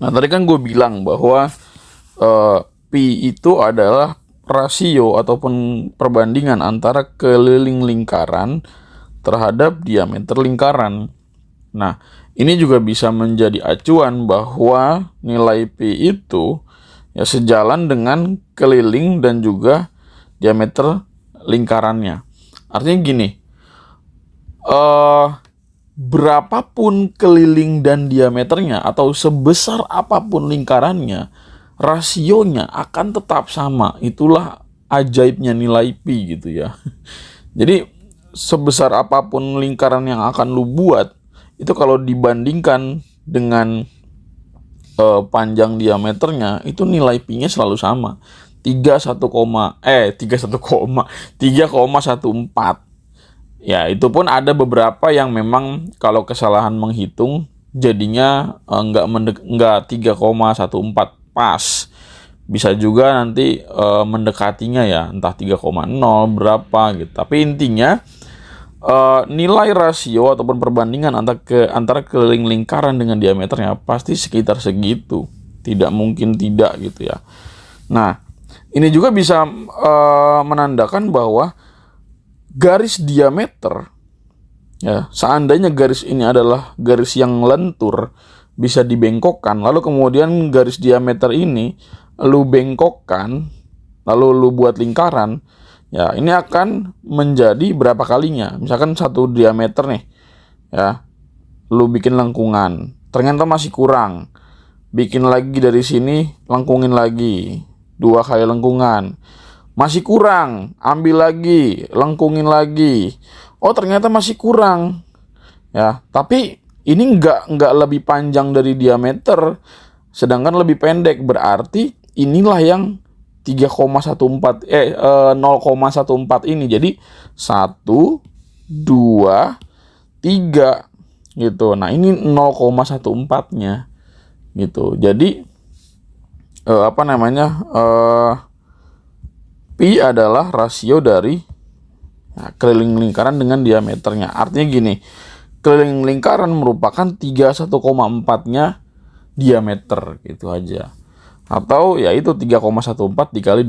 Nah, tadi kan gue bilang bahwa pi itu adalah rasio ataupun perbandingan antara keliling lingkaran terhadap diameter lingkaran. Nah, ini juga bisa menjadi acuan bahwa nilai pi itu ya sejalan dengan keliling dan juga diameter lingkarannya. Artinya gini, berapapun keliling dan diameternya atau sebesar apapun lingkarannya, rasionya akan tetap sama. Itulah ajaibnya nilai pi gitu ya. Jadi sebesar apapun lingkaran yang akan lu buat, itu kalau dibandingkan dengan panjang diameternya, itu nilai pi-nya selalu sama. 3,14. Ya, itu pun ada beberapa yang memang kalau kesalahan menghitung jadinya enggak 3,14 pas. Bisa juga nanti mendekatinya ya, entah 3,0 berapa gitu. Tapi intinya nilai rasio ataupun perbandingan antara keliling lingkaran dengan diameternya pasti sekitar segitu. Tidak mungkin tidak gitu ya. Nah, ini juga bisa menandakan bahwa garis diameter, ya, seandainya garis ini adalah garis yang lentur, bisa dibengkokkan, lalu kemudian garis diameter ini lu bengkokkan, lalu lu buat lingkaran, ya ini akan menjadi berapa kalinya. Misalkan satu diameter nih, ya, lu bikin lengkungan, ternyata masih kurang, bikin lagi dari sini, lengkungin lagi, 2 kali lengkungan, masih kurang, ambil lagi, lengkungin lagi, oh ternyata masih kurang, ya, tapi ini nggak lebih panjang dari diameter, sedangkan lebih pendek, berarti inilah yang 0,14 ini. Jadi 1, 2, 3 gitu. Nah, ini 0,14-nya gitu. Jadi pi adalah rasio dari keliling lingkaran dengan diameternya. Artinya gini, keliling lingkaran merupakan 31,4-nya diameter gitu aja. Atau ya itu 3,14 dikali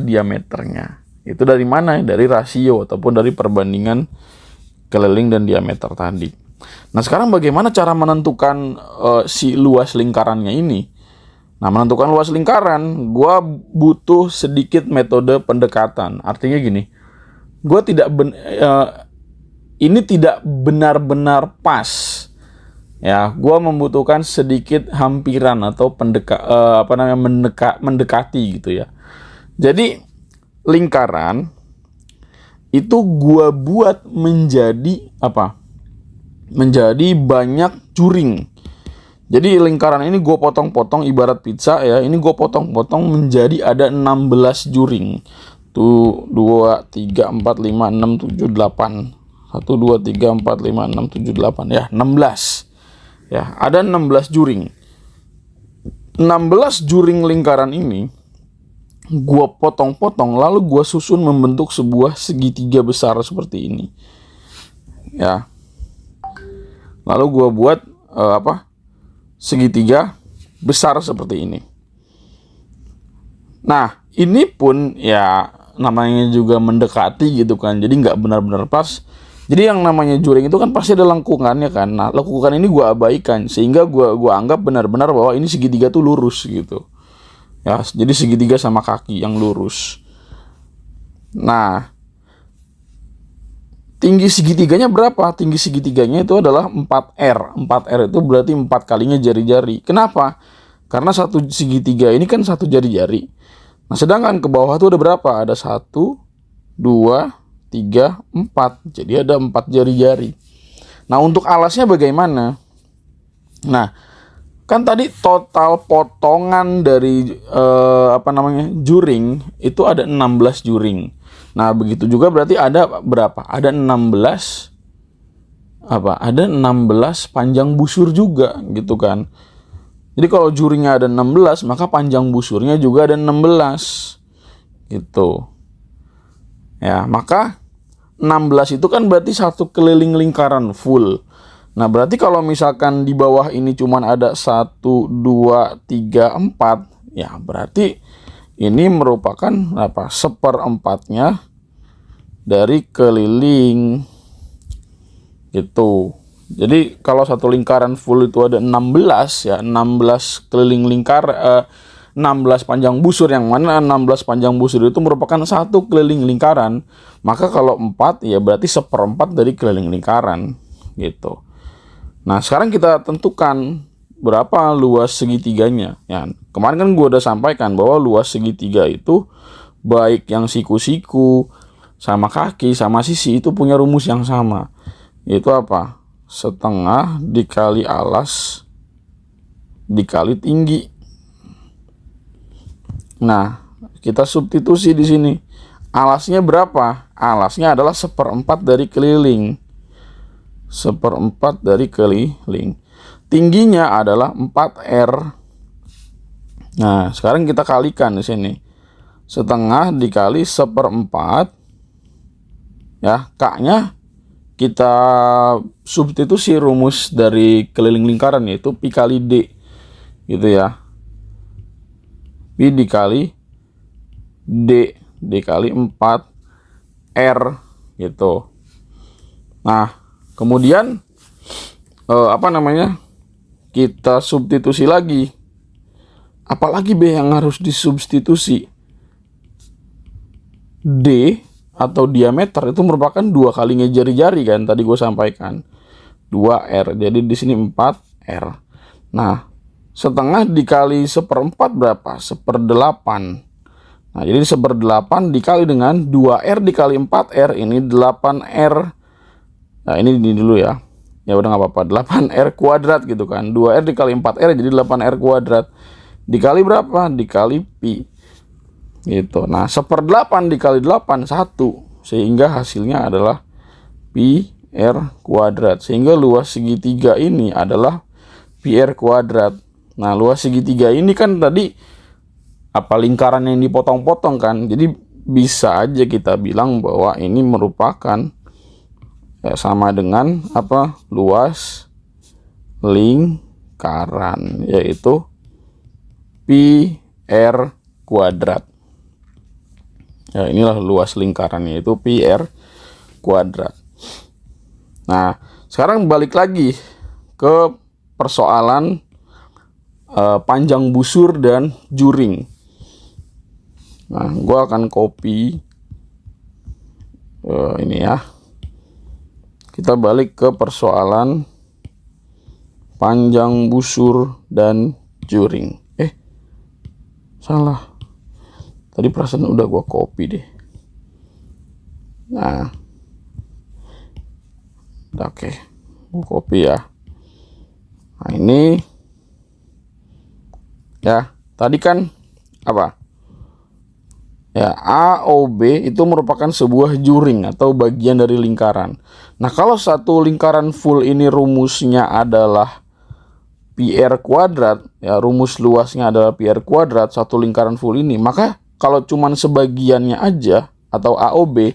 diameternya. Itu dari mana? Dari rasio ataupun dari perbandingan keliling dan diameter tadi. Nah, sekarang bagaimana cara menentukan si luas lingkarannya ini? Nah, menentukan luas lingkaran, gue butuh sedikit metode pendekatan. Artinya gini, ini tidak benar-benar pas. Ya, gue membutuhkan sedikit hampiran atau mendekati gitu ya. Jadi lingkaran itu gue buat menjadi apa? Menjadi banyak juring. Jadi lingkaran ini gue potong-potong ibarat pizza ya. Ini gue potong-potong menjadi ada 16 juring. Tuh 2, 3, 4, 5, 6, 7, 8. 1, 2, 3, 4, 5, 6, 7, 8 ya, 16. Ya, ada 16 juring. 16 juring lingkaran ini gue potong-potong lalu gue susun membentuk sebuah segitiga besar seperti ini. Ya. Lalu gue buat segitiga besar seperti ini. Nah, ini pun ya namanya juga mendekati gitu kan. Jadi nggak benar-benar pas. Jadi yang namanya juring itu kan pasti ada lengkungannya kan. Nah, lengkungan ini gue abaikan sehingga gue anggap benar-benar bahwa ini segitiga tuh lurus gitu. Ya, jadi segitiga sama kaki yang lurus. Nah, tinggi segitiganya berapa? Tinggi segitiganya itu adalah 4R. 4R itu berarti 4 kalinya jari-jari. Kenapa? Karena satu segitiga ini kan satu jari-jari. Nah, sedangkan ke bawah itu ada berapa? Ada 1, 2, 3, 4. Jadi ada 4 jari-jari. Nah, untuk alasnya bagaimana? Nah, kan tadi total potongan dari juring itu ada 16 juring. Nah, begitu juga berarti ada berapa? Ada 16 Ada 16 panjang busur juga gitu kan. Jadi kalau juringnya ada 16, maka panjang busurnya juga ada 16. Gitu. Ya, maka 16 itu kan berarti satu keliling lingkaran full. Nah, berarti kalau misalkan di bawah ini cuman ada 1, 2, 3, 4, ya berarti ini merupakan apa? Seperempatnya dari keliling gitu. Jadi kalau satu lingkaran full itu ada 16 ya, 16 keliling 16 panjang busur, yang mana 16 panjang busur itu merupakan satu keliling lingkaran. Maka kalau 4 ya berarti seperempat dari keliling lingkaran gitu. Nah, sekarang kita tentukan berapa luas segitiganya. Ya, kemarin kan gue udah sampaikan bahwa luas segitiga itu baik yang siku-siku sama kaki sama sisi itu punya rumus yang sama. Itu apa? Setengah dikali alas dikali tinggi. Nah, kita substitusi di sini. Alasnya berapa? Alasnya adalah seperempat dari keliling. Seperempat dari keliling. Tingginya adalah 4R. Nah, sekarang kita kalikan di sini. Setengah dikali seperempat. Ya, K-nya kita substitusi rumus dari keliling lingkaran, yaitu pi kali D. Gitu ya. Pi dikali D dikali 4R gitu. Nah, kemudian kita substitusi lagi. Apalagi B yang harus disubstitusi? D atau diameter itu merupakan 2 kalinya jari-jari kan, tadi gue sampaikan 2R, jadi di sini 4R. Nah, setengah dikali seperempat berapa? 1/8. Nah, jadi 1/8 dikali dengan 2R dikali 4R, ini 8R. Nah, ini dulu ya. Ya udah nggak apa-apa, 8R kuadrat gitu kan. 2R dikali 4R jadi 8R kuadrat. Dikali berapa? Dikali pi. Gitu. Nah, 1/8 dikali 8, 1. Sehingga hasilnya adalah pi R kuadrat. Sehingga luas segitiga ini adalah pi R kuadrat. Nah, luas segitiga ini kan tadi apa, lingkaran yang dipotong-potong kan. Jadi bisa aja kita bilang bahwa ini merupakan sama dengan apa, luas lingkaran, yaitu pi R kuadrat. Ya, inilah luas lingkarannya, yaitu pi R kuadrat. Nah, sekarang balik lagi ke persoalan panjang busur dan juring. Nah, gue akan copy ini ya. Kita balik ke persoalan panjang busur dan juring. Salah. Tadi perasaan udah gue copy deh. Nah, oke, gue copy ya. Nah, ini ya, tadi kan apa? Ya, AOB itu merupakan sebuah juring atau bagian dari lingkaran. Nah, kalau satu lingkaran full ini rumusnya adalah pi R kuadrat, ya rumus luasnya adalah pi R kuadrat, satu lingkaran full ini, maka kalau cuman sebagiannya aja atau AOB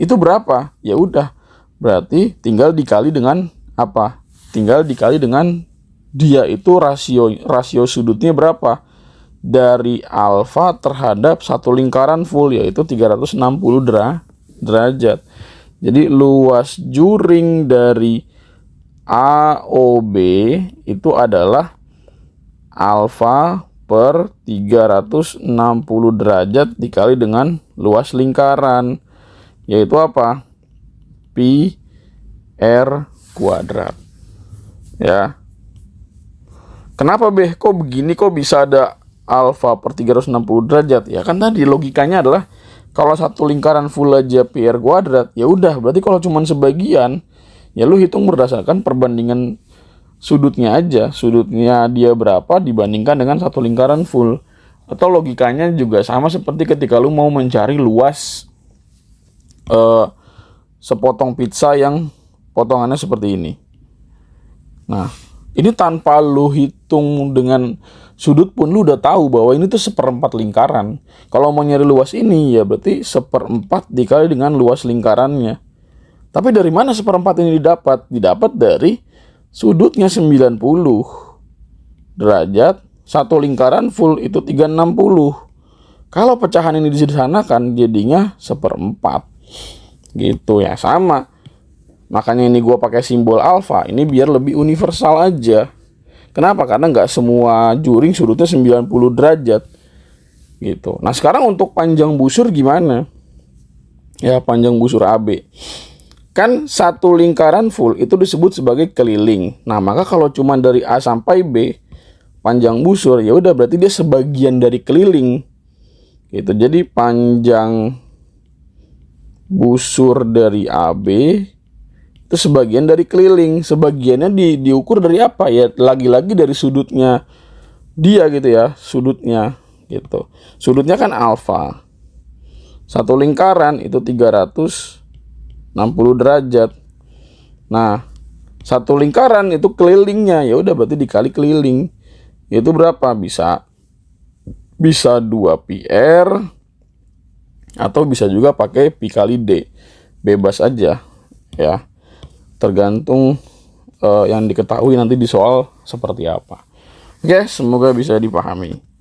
itu berapa? Ya udah, berarti tinggal dikali dengan apa? Tinggal dikali dengan dia itu rasio sudutnya berapa? Dari alfa terhadap satu lingkaran full, yaitu 360 derajat. Jadi luas juring dari AOB itu adalah alfa per 360 derajat dikali dengan luas lingkaran, yaitu apa? Pi R kuadrat. Ya. Kenapa kok begini, kok bisa ada alfa per 360 derajat? Ya kan tadi logikanya adalah kalau satu lingkaran full aja pi R kuadrat, ya udah berarti kalau cuma sebagian, ya lu hitung berdasarkan perbandingan sudutnya aja. Sudutnya dia berapa dibandingkan dengan satu lingkaran full. Atau logikanya juga sama seperti ketika lu mau mencari luas sepotong pizza yang potongannya seperti ini. Nah, ini tanpa lu hitung dengan sudut pun lu udah tahu bahwa ini tuh seperempat lingkaran. Kalau mau nyari luas ini ya berarti seperempat dikali dengan luas lingkarannya. Tapi dari mana seperempat ini didapat? Didapat dari sudutnya 90 derajat, satu lingkaran full itu 360. Kalau pecahan ini disederhanakan jadinya 1/4 gitu ya, sama. Makanya ini gue pakai simbol alfa ini biar lebih universal aja. Kenapa? Karena nggak semua juring sudutnya 90 derajat gitu. Nah sekarang untuk panjang busur gimana? Ya panjang busur AB. Kan satu lingkaran full itu disebut sebagai keliling. Nah maka kalau cuma dari A sampai B panjang busur ya udah berarti dia sebagian dari keliling. Gitu. Jadi panjang busur dari AB itu sebagian dari keliling. Sebagiannya diukur dari apa ya? Lagi-lagi dari sudutnya dia gitu ya, sudutnya gitu. Sudutnya kan alfa. Satu lingkaran itu 360 derajat. Nah, satu lingkaran itu kelilingnya ya udah berarti dikali keliling. Itu berapa? Bisa 2πr atau bisa juga pakai pi kali d. Bebas aja ya. Tergantung yang diketahui nanti di soal seperti apa. Oke, semoga bisa dipahami.